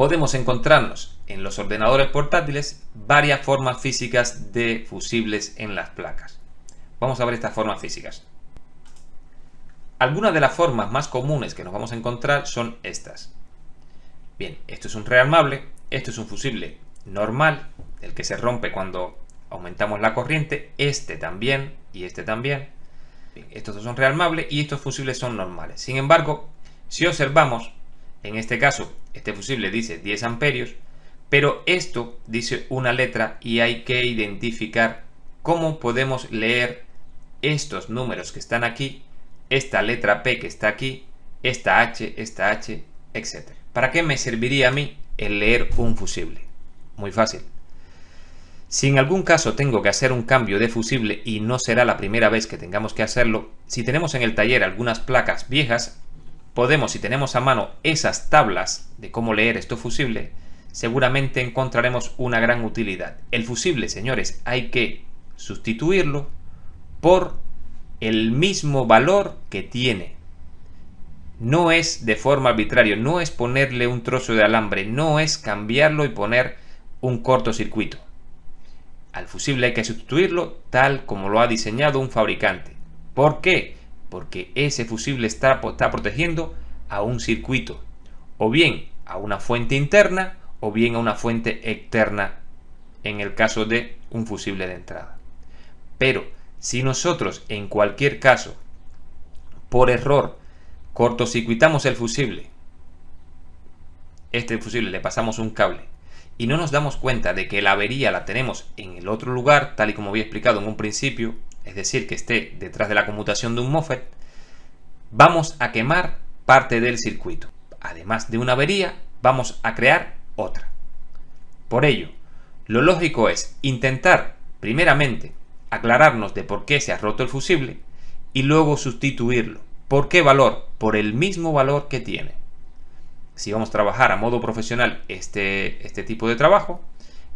podemos encontrarnos en los ordenadores portátiles varias formas físicas de fusibles en las placas. Vamos a ver estas formas físicas. Algunas de las formas más comunes que nos vamos a encontrar son estas. Bien, esto es un rearmable, esto es un fusible normal, el que se rompe cuando aumentamos la corriente, este también y este también. Bien, estos dos son rearmables y estos fusibles son normales. Sin embargo, si observamos, en este caso, este fusible dice 10 amperios, pero esto dice una letra y hay que identificar cómo podemos leer estos números que están aquí, esta letra P que está aquí, esta H, etc. ¿Para qué me serviría a mí el leer un fusible? Muy fácil. Si en algún caso tengo que hacer un cambio de fusible y no será la primera vez que tengamos que hacerlo, si tenemos en el taller algunas placas viejas, podemos, si tenemos a mano esas tablas de cómo leer estos fusibles, seguramente encontraremos una gran utilidad. El fusible, señores, hay que sustituirlo por el mismo valor que tiene. No es de forma arbitraria, no es ponerle un trozo de alambre, no es cambiarlo y poner un cortocircuito. Al fusible hay que sustituirlo tal como lo ha diseñado un fabricante. ¿Por qué? Porque ese fusible está protegiendo a un circuito, o bien a una fuente interna, o bien a una fuente externa, en el caso de un fusible de entrada. Pero si nosotros en cualquier caso, por error, cortocircuitamos el fusible, este fusible le pasamos un cable y no nos damos cuenta de que la avería la tenemos en el otro lugar, tal y como había explicado en un principio, es decir, que esté detrás de la conmutación de un MOSFET, vamos a quemar parte del circuito. Además de una avería, vamos a crear otra. Por ello, lo lógico es intentar, primeramente, aclararnos de por qué se ha roto el fusible y luego sustituirlo. ¿Por qué valor? Por el mismo valor que tiene. Si vamos a trabajar a modo profesional este tipo de trabajo,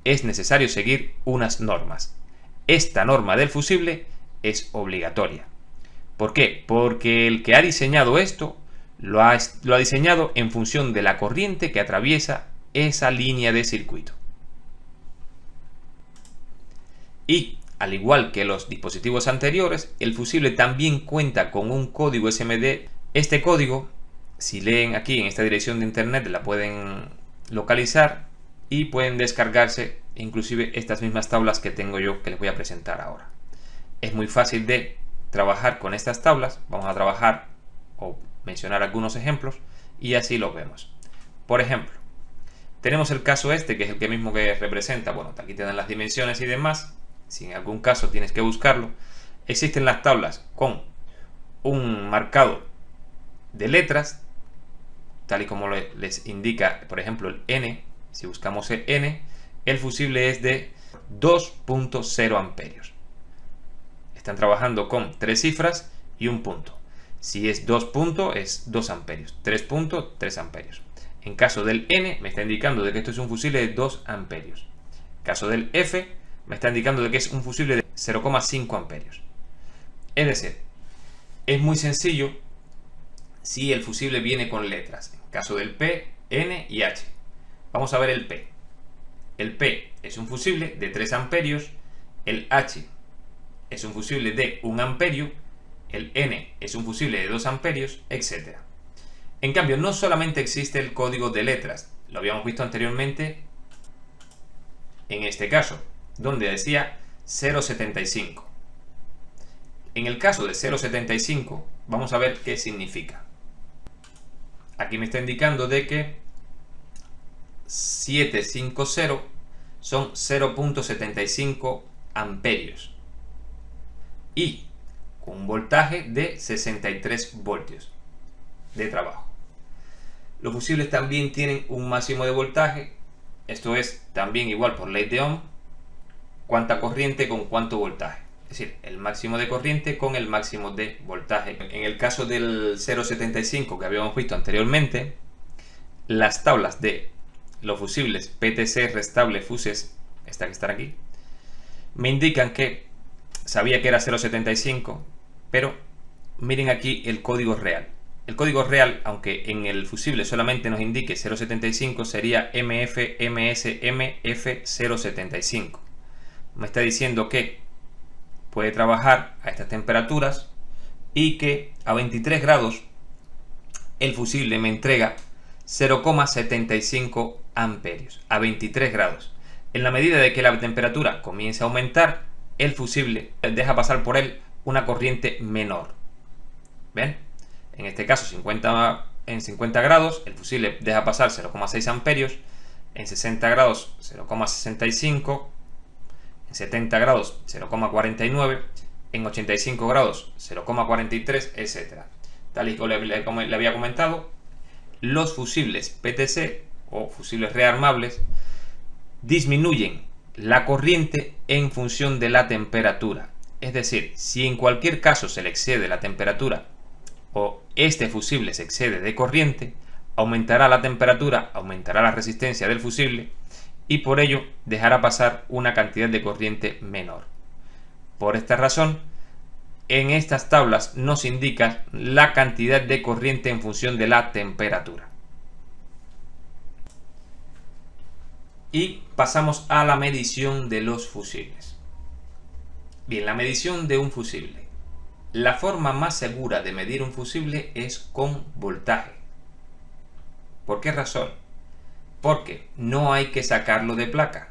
es necesario seguir unas normas. Esta norma del fusible es obligatoria. ¿Por qué? Porque el que ha diseñado esto lo ha diseñado en función de la corriente que atraviesa esa línea de circuito. Y, al igual que los dispositivos anteriores, el fusible también cuenta con un código SMD. Este código, si leen aquí en esta dirección de internet, la pueden localizar y pueden descargarse inclusive estas mismas tablas que tengo yo, que les voy a presentar ahora. Es muy fácil de trabajar con estas tablas. Vamos a trabajar o mencionar algunos ejemplos y así los vemos. Por ejemplo, tenemos el caso este, que es el que mismo que representa, bueno, aquí te dan las dimensiones y demás. Si en algún caso tienes que buscarlo, existen las tablas con un marcado de letras, tal y como les indica, por ejemplo, el N. Si buscamos el N, el fusible es de 2.0 amperios. Están trabajando con 3 cifras y un punto. Si es 2 puntos, es 2 amperios. 3 puntos, 3 amperios. En caso del N, me está indicando de que esto es un fusible de 2 amperios. En caso del F, me está indicando de que es un fusible de 0,5 amperios. Es decir, es muy sencillo si el fusible viene con letras. En caso del P, N y H. Vamos a ver el P. El P es un fusible de 3 amperios. El H es un fusible de 1 amperio. El N es un fusible de 2 amperios, etc. En cambio, no solamente existe el código de letras. Lo habíamos visto anteriormente en este caso, donde decía 0,75. En el caso de 0,75, vamos a ver qué significa. Aquí me está indicando de que 750 son 0,75 amperios y con un voltaje de 63 voltios de trabajo. Los fusibles también tienen un máximo de voltaje. Esto es también igual por ley de Ohm. Cuánta corriente con cuánto voltaje. Es decir, el máximo de corriente con el máximo de voltaje. En el caso del 0,75 que habíamos visto anteriormente, las tablas de los fusibles PTC restable fuses, esta que está aquí, me indican que sabía que era 0,75, pero miren aquí el código real. el código real, aunque en el fusible solamente nos indique 0.75, sería MF-MSM-F0.75. Me está diciendo que puede trabajar a estas temperaturas y que a 23 grados el fusible me entrega 0,75 amperios a 23 grados. En la medida de que la temperatura comience a aumentar, el fusible deja pasar por él una corriente menor. ¿Ven? En este caso en 50 grados el fusible deja pasar 0,6 amperios, en 60 grados 0,65, en 70 grados 0,49, en 85 grados 0,43, etc. Tal y como le había comentado, los fusibles PTC o fusibles rearmables disminuyen la corriente en función de la temperatura. Es decir, si en cualquier caso se le excede la temperatura o este fusible se excede de corriente, aumentará la temperatura, aumentará la resistencia del fusible y por ello dejará pasar una cantidad de corriente menor. Por esta razón, en estas tablas nos indica la cantidad de corriente en función de la temperatura. Y pasamos a la medición de los fusibles. Bien, la medición de un fusible. La forma más segura de medir un fusible es con voltaje. ¿Por qué razón? Porque no hay que sacarlo de placa.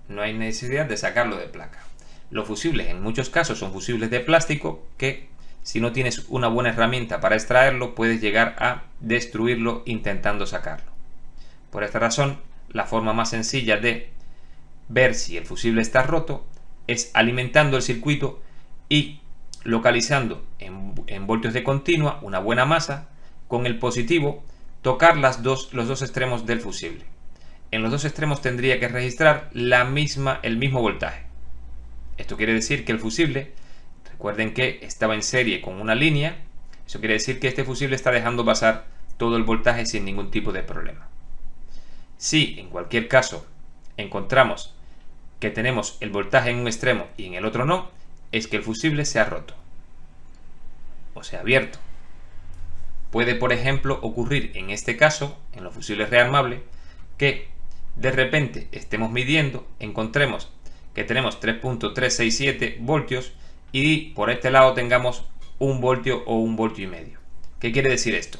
No hay necesidad de sacarlo de placa. Los fusibles en muchos casos son fusibles de plástico que, si no tienes una buena herramienta para extraerlo, puedes llegar a destruirlo intentando sacarlo. Por esta razón, la forma más sencilla de ver si el fusible está roto es alimentando el circuito y localizando en voltios de continua una buena masa, con el positivo tocar los dos extremos del fusible. En los dos extremos tendría que registrar el mismo voltaje. Esto quiere decir que el fusible, recuerden que estaba en serie con una línea, eso quiere decir que este fusible está dejando pasar todo el voltaje sin ningún tipo de problema. Si en cualquier caso encontramos que tenemos el voltaje en un extremo y en el otro no, es que el fusible se ha roto o se ha abierto. Puede, por ejemplo, ocurrir en este caso, en los fusibles rearmables, que de repente estemos midiendo, encontremos que tenemos 3.367 voltios y por este lado tengamos 1 voltio o 1 voltio y medio. ¿Qué quiere decir esto?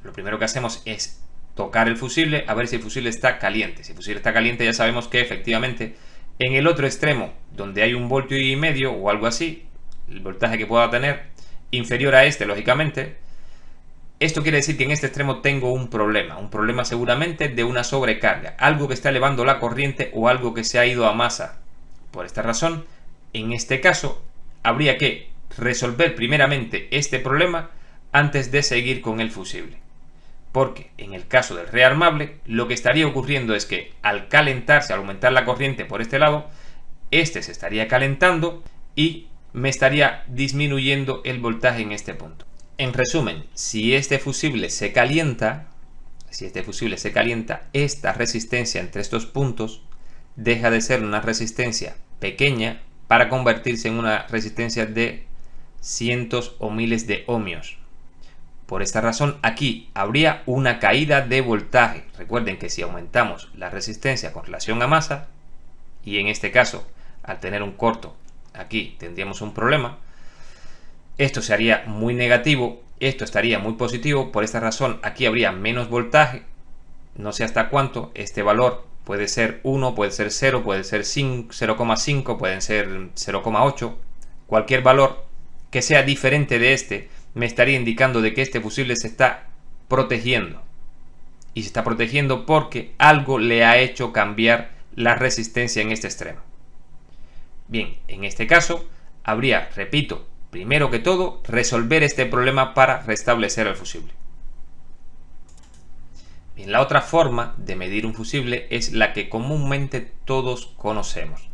Lo primero que hacemos es tocar el fusible a ver si el fusible está caliente. Si el fusible está caliente, ya sabemos que efectivamente en el otro extremo, donde hay 1 voltio y medio o algo así, el voltaje que pueda tener inferior a este, lógicamente, esto quiere decir que en este extremo tengo un problema seguramente de una sobrecarga, algo que está elevando la corriente o algo que se ha ido a masa. Por esta razón, en este caso, habría que resolver primeramente este problema antes de seguir con el fusible. Porque en el caso del rearmable, lo que estaría ocurriendo es que al calentarse, al aumentar la corriente por este lado, este se estaría calentando y me estaría disminuyendo el voltaje en este punto. En resumen, si este fusible se calienta, esta resistencia entre estos puntos deja de ser una resistencia pequeña para convertirse en una resistencia de cientos o miles de ohmios. Por esta razón, aquí habría una caída de voltaje. Recuerden que si aumentamos la resistencia con relación a masa, y en este caso, al tener un corto, aquí tendríamos un problema, esto se haría muy negativo, esto estaría muy positivo. Por esta razón, aquí habría menos voltaje, no sé hasta cuánto. Este valor puede ser 1, puede ser 0, puede ser 0,5, pueden ser 0,8. Cualquier valor que sea diferente de este me estaría indicando de que este fusible se está protegiendo. Y se está protegiendo porque algo le ha hecho cambiar la resistencia en este extremo. Bien, en este caso habría, repito, primero que todo, resolver este problema para restablecer el fusible. Bien, la otra forma de medir un fusible es la que comúnmente todos conocemos.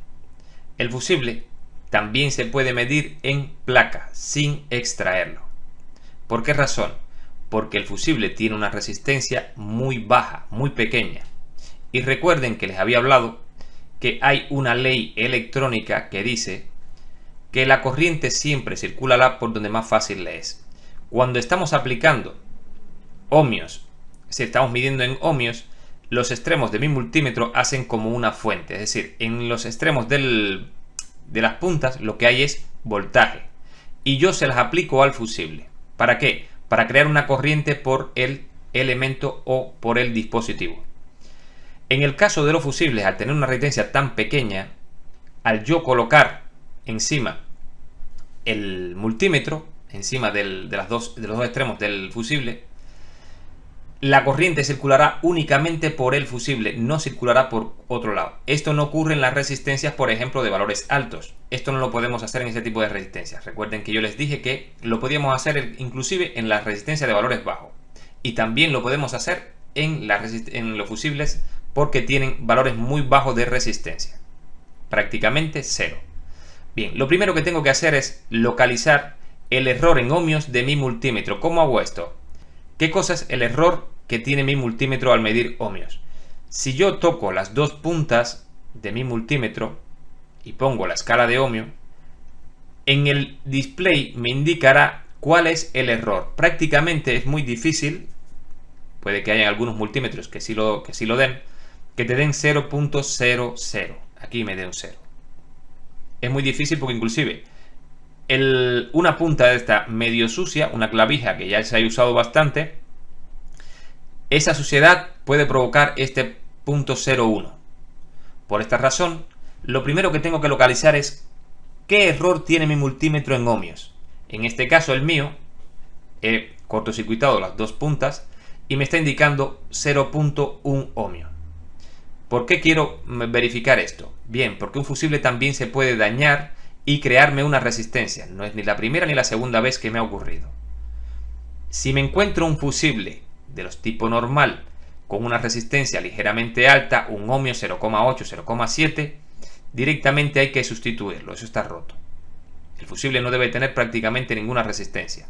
El fusible también se puede medir en placa, sin extraerlo. ¿Por qué razón? Porque el fusible tiene una resistencia muy baja, muy pequeña. Y recuerden que les había hablado que hay una ley electrónica que dice que la corriente siempre circula por donde más fácil le es. Cuando estamos aplicando ohmios, si estamos midiendo en ohmios, los extremos de mi multímetro hacen como una fuente, es decir, en los extremos de las puntas lo que hay es voltaje y yo se las aplico al fusible. ¿Para qué? Para crear una corriente por el elemento o por el dispositivo. En el caso de los fusibles, al tener una resistencia tan pequeña, al yo colocar encima el multímetro, encima de los dos extremos del fusible, la corriente circulará únicamente por el fusible, no circulará por otro lado. Esto no ocurre en las resistencias, por ejemplo, de valores altos. Esto no lo podemos hacer en ese tipo de resistencias. Recuerden que yo les dije que lo podíamos hacer inclusive en las resistencias de valores bajos. Y también lo podemos hacer en los fusibles porque tienen valores muy bajos de resistencia. Prácticamente cero. Bien, lo primero que tengo que hacer es localizar el error en ohmios de mi multímetro. ¿Cómo hago esto? ¿Qué cosa es el error que tiene mi multímetro al medir ohmios? Si yo toco las dos puntas de mi multímetro y pongo la escala de ohmio, en el display me indicará cuál es el error. Prácticamente es muy difícil, puede que haya algunos multímetros que sí lo den, que te den 0.00. Aquí me dé un 0. Es muy difícil porque inclusive una punta de esta medio sucia, una clavija que ya se ha usado bastante, esa suciedad puede provocar este punto 0,1. Por esta razón, lo primero que tengo que localizar es qué error tiene mi multímetro en ohmios. En este caso el mío, he cortocircuitado las dos puntas y me está indicando 0.1 ohmio. ¿Por qué quiero verificar esto? Bien, porque un fusible también se puede dañar y crearme una resistencia. No es ni la primera ni la segunda vez que me ha ocurrido. Si me encuentro un fusible de los tipo normal con una resistencia ligeramente alta, un ohmio 0,8, 0,7, directamente hay que sustituirlo. Eso está roto. El fusible no debe tener prácticamente ninguna resistencia,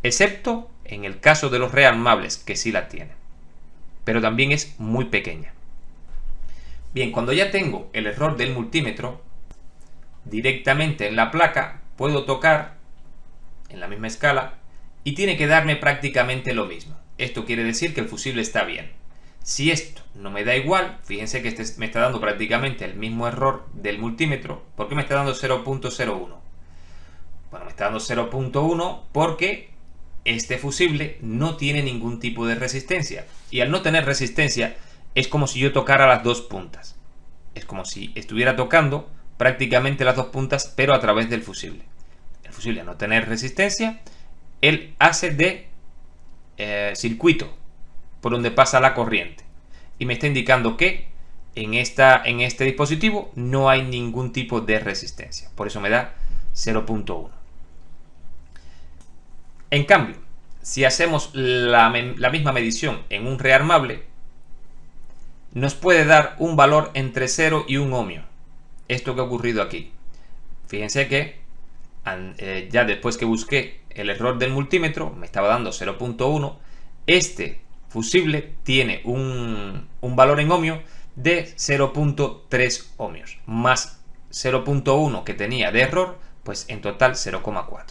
excepto en el caso de los rearmables, que sí la tienen, pero también es muy pequeña. Bien, cuando ya tengo el error del multímetro, directamente en la placa puedo tocar en la misma escala y tiene que darme prácticamente lo mismo. Esto quiere decir que el fusible está bien. Si esto no me da igual, fíjense que me está dando prácticamente el mismo error del multímetro. ¿Por qué me está dando 0.01? Bueno, me está dando 0.1 porque este fusible no tiene ningún tipo de resistencia. Y al no tener resistencia, es como si yo tocara las dos puntas. Es como si estuviera tocando prácticamente las dos puntas, pero a través del fusible. El fusible, al no tener resistencia, él hace de circuito por donde pasa la corriente. Y me está indicando que en este dispositivo no hay ningún tipo de resistencia. Por eso me da 0.1. En cambio, si hacemos la misma medición en un rearmable, nos puede dar un valor entre 0 y 1 ohmio. Esto que ha ocurrido aquí. Fíjense que ya después que busqué el error del multímetro, me estaba dando 0.1. Este fusible tiene un valor en ohmio de 0.3 ohmios, más 0.1 que tenía de error, pues en total 0,4.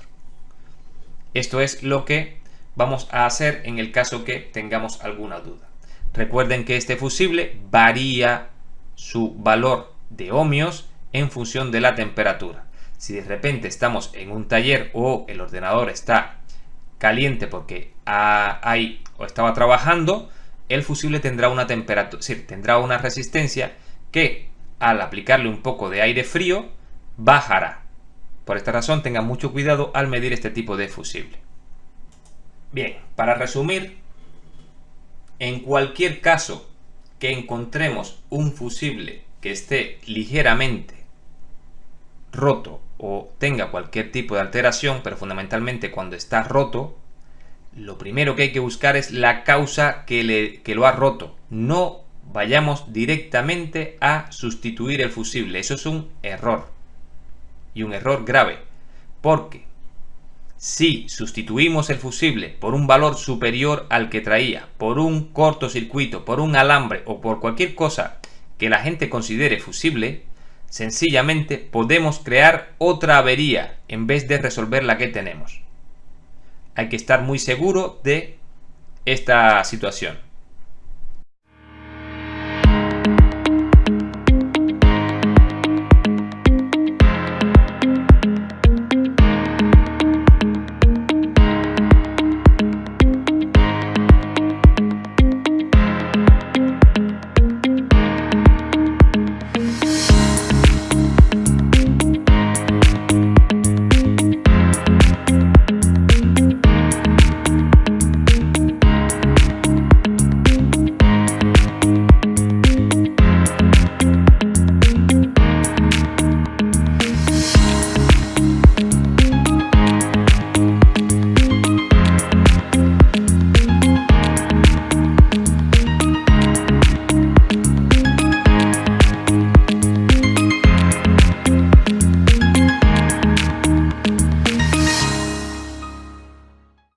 Esto es lo que vamos a hacer en el caso que tengamos alguna duda. Recuerden que este fusible varía su valor de ohmios en función de la temperatura. Si de repente estamos en un taller o el ordenador está caliente porque estaba trabajando, el fusible tendrá una temperatura, sí, tendrá una resistencia que al aplicarle un poco de aire frío bajará. Por esta razón tengan mucho cuidado al medir este tipo de fusible. Bien, para resumir, en cualquier caso que encontremos un fusible que esté ligeramente roto o tenga cualquier tipo de alteración, pero fundamentalmente cuando está roto, lo primero que hay que buscar es la causa que lo ha roto. No vayamos directamente a sustituir el fusible. Eso es un error. Y un error grave. Porque si sustituimos el fusible por un valor superior al que traía, por un cortocircuito, por un alambre o por cualquier cosa que la gente considere fusible, sencillamente podemos crear otra avería en vez de resolver la que tenemos. hay que estar muy seguro de esta situación.